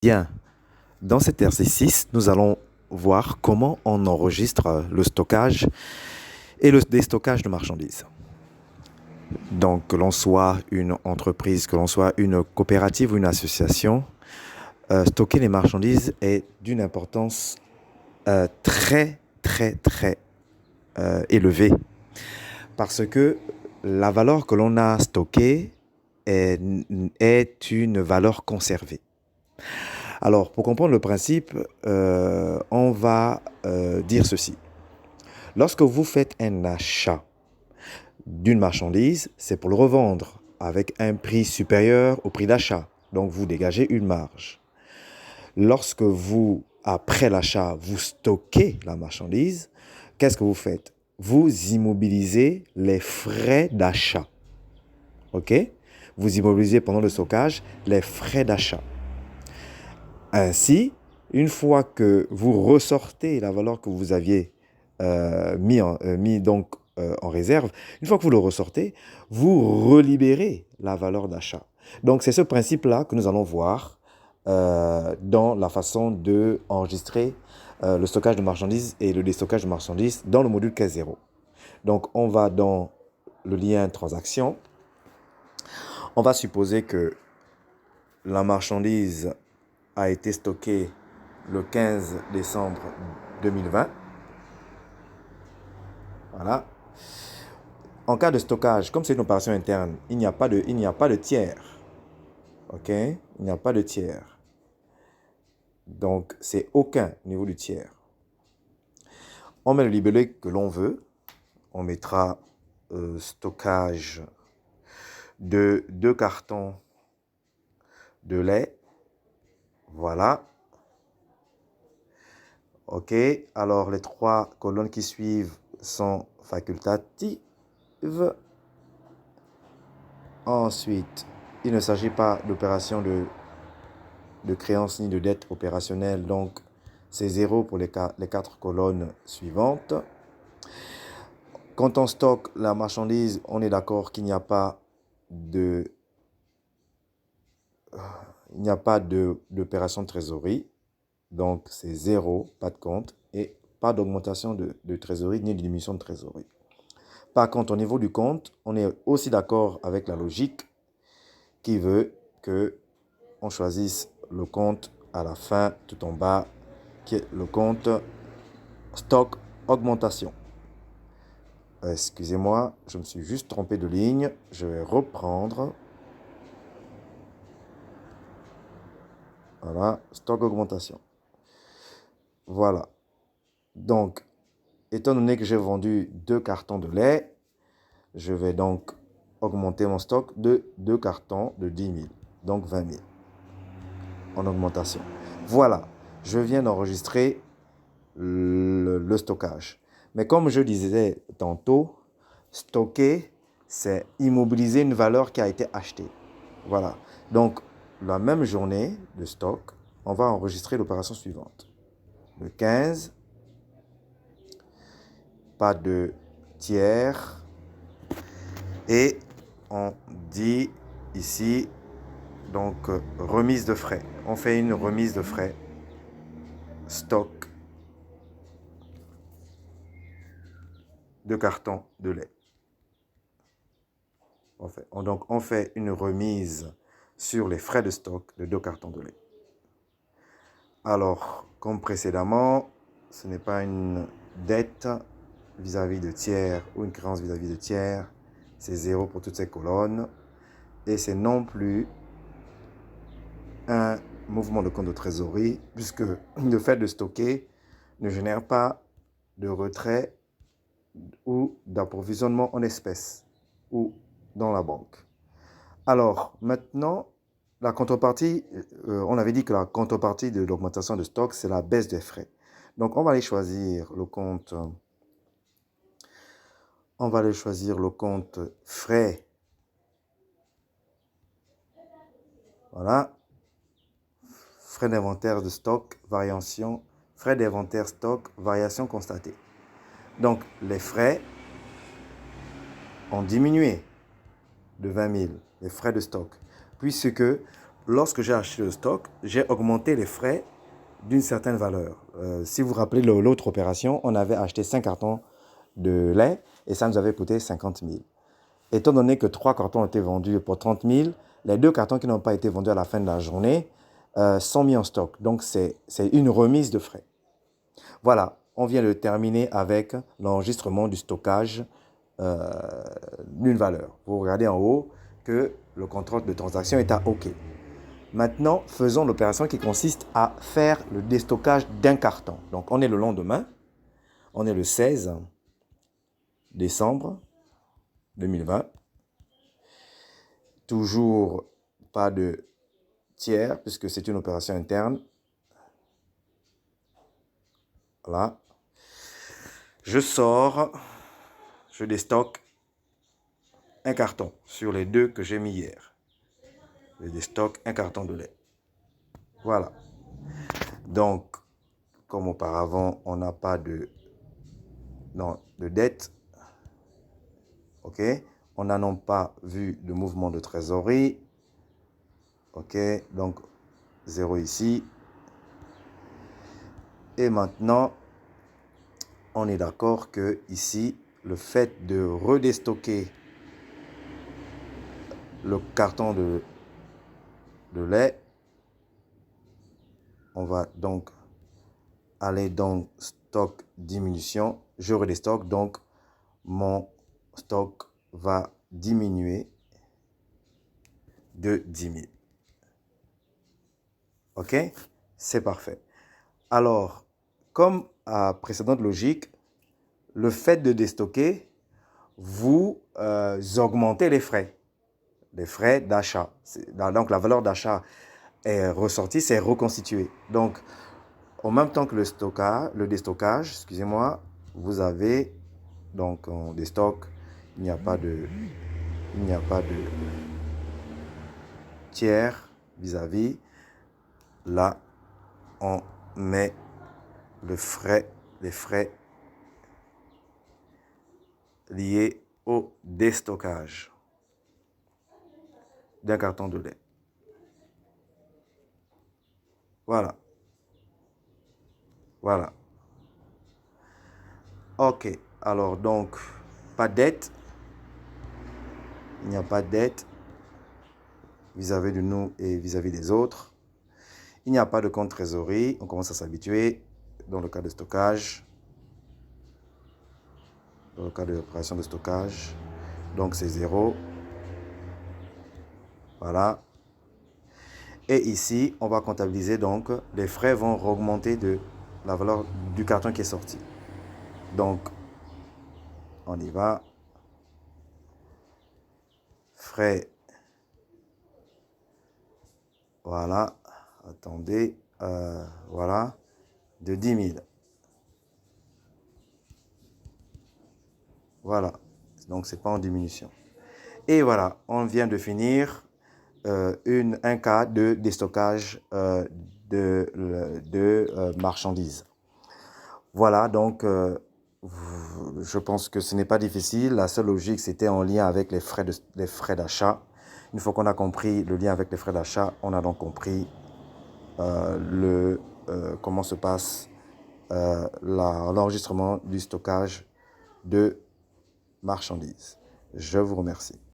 Bien, dans cet exercice, nous allons voir comment on enregistre le stockage et le déstockage de marchandises. Donc, que l'on soit une entreprise, que l'on soit une coopérative ou une association, stocker les marchandises est d'une importance très élevée. Parce que la valeur que l'on a stockée est une valeur conservée. Alors, pour comprendre le principe, on va dire ceci. Lorsque vous faites un achat d'une marchandise, c'est pour le revendre avec un prix supérieur au prix d'achat. Donc, vous dégagez une marge. Lorsque vous, après l'achat, vous stockez la marchandise, qu'est-ce que vous faites? Vous immobilisez les frais d'achat. OK? Vous immobilisez pendant le stockage les frais d'achat. Ainsi, une fois que vous ressortez la valeur que vous aviez mis en réserve, une fois que vous le ressortez, vous relibérez la valeur d'achat. Donc, c'est ce principe-là que nous allons voir dans la façon d'enregistrer le stockage de marchandises et le déstockage de marchandises dans le module Caisse 0. Donc, on va dans le lien transaction. On va supposer que la marchandise a été stocké le 15 décembre 2020. Voilà. En cas de stockage, comme c'est une opération interne, il n'y a pas de tiers. OK? Il n'y a pas de tiers. Donc, c'est aucun niveau du tiers. On met le libellé que l'on veut. On mettra stockage de 2 cartons de lait. Voilà. OK. Alors, les 3 colonnes qui suivent sont facultatives. Ensuite, il ne s'agit pas d'opération de créance ni de dette opérationnelle. Donc, c'est 0 pour les 4 colonnes suivantes. Quand on stocke la marchandise, on est d'accord qu'il n'y a pas d'opération de trésorerie. Donc, c'est 0, pas de compte, et pas d'augmentation de trésorerie ni de diminution de trésorerie. Par contre, au niveau du compte, on est aussi d'accord avec la logique qui veut que on choisisse le compte à la fin, tout en bas, qui est le compte stock augmentation. Excusez-moi, je me suis juste trompé de ligne. Je vais reprendre. Voilà, stock augmentation. Voilà. Donc, étant donné que j'ai vendu 2 cartons de lait, je vais donc augmenter mon stock de 2 cartons de 10 000. Donc 20 000 en augmentation. Voilà, je viens d'enregistrer le stockage. Mais comme je disais tantôt, stocker, c'est immobiliser une valeur qui a été achetée. Voilà. Donc, la même journée de stock, on va enregistrer l'opération suivante. Le 15, pas de tiers. Et on dit ici, donc, remise de frais. On fait une remise de frais. Stock de cartons de lait. Donc, on fait une remise sur les frais de stock de 2 cartons de lait. Alors, comme précédemment, ce n'est pas une dette vis-à-vis de tiers ou une créance vis-à-vis de tiers. C'est 0 pour toutes ces colonnes. Et c'est non plus un mouvement de compte de trésorerie, puisque le fait de stocker ne génère pas de retrait ou d'approvisionnement en espèces ou dans la banque. Alors, maintenant, la contrepartie, on avait dit que la contrepartie de l'augmentation de stock, c'est la baisse des frais. Donc, on va aller choisir le compte. On va aller choisir le compte frais. Voilà. Frais d'inventaire de stock, variation. Frais d'inventaire stock, variation constatée. Donc, les frais ont diminué de 20 000, les frais de stock, puisque lorsque j'ai acheté le stock, j'ai augmenté les frais d'une certaine valeur. Si vous vous rappelez l'autre opération, on avait acheté 5 cartons de lait et ça nous avait coûté 50 000. Étant donné que 3 cartons ont été vendus pour 30 000, les 2 cartons qui n'ont pas été vendus à la fin de la journée sont mis en stock. Donc, c'est une remise de frais. Voilà, on vient de terminer avec l'enregistrement du stockage d'une valeur. Vous regardez en haut que le contrôle de transaction est à OK. Maintenant, faisons l'opération qui consiste à faire le déstockage d'un carton. Donc, on est le lendemain, on est le 16 décembre 2020. Toujours pas de tiers puisque c'est une opération interne. Voilà. Je sors, je déstocke un carton sur les 2 que j'ai mis hier. Je déstocke un carton de lait. Voilà. Donc, comme auparavant, on n'a pas de dette. OK. On n'a non pas vu de mouvement de trésorerie. OK. Donc, 0 ici. Et maintenant, on est d'accord que ici, le fait de redéstocker le carton de lait, on va donc aller dans stock diminution. Je redéstocke, donc mon stock va diminuer de 10 000. OK? C'est parfait. Alors, comme à précédente logique, le fait de déstocker, vous augmentez les frais d'achat. Donc, la valeur d'achat est ressortie, c'est reconstitué. Donc, en même temps que le déstockage, excusez-moi, vous avez, donc on déstocke, il n'y a pas de tiers vis-à-vis. Là, on met les frais liés au déstockage d'un carton de lait. Voilà. Voilà. OK. Alors, donc, pas de dette. Il n'y a pas de dette vis-à-vis de nous et vis-à-vis des autres. Il n'y a pas de compte trésorerie. On commence à s'habituer dans le cas de stockage. Dans le cas de l'opération de stockage. Donc, c'est 0. Voilà. Et ici, on va comptabiliser. Donc, les frais vont augmenter de la valeur du carton qui est sorti. Donc, on y va. Frais. Voilà. Attendez. Voilà. De 10 000. Voilà. Donc, c'est pas en diminution. Et voilà. On vient de finir un cas de déstockage de marchandises. Voilà. Donc, je pense que ce n'est pas difficile. La seule logique, c'était en lien avec les frais d'achat. Une fois qu'on a compris le lien avec les frais d'achat, on a donc compris comment se passe l'enregistrement du stockage de marchandises. Je vous remercie.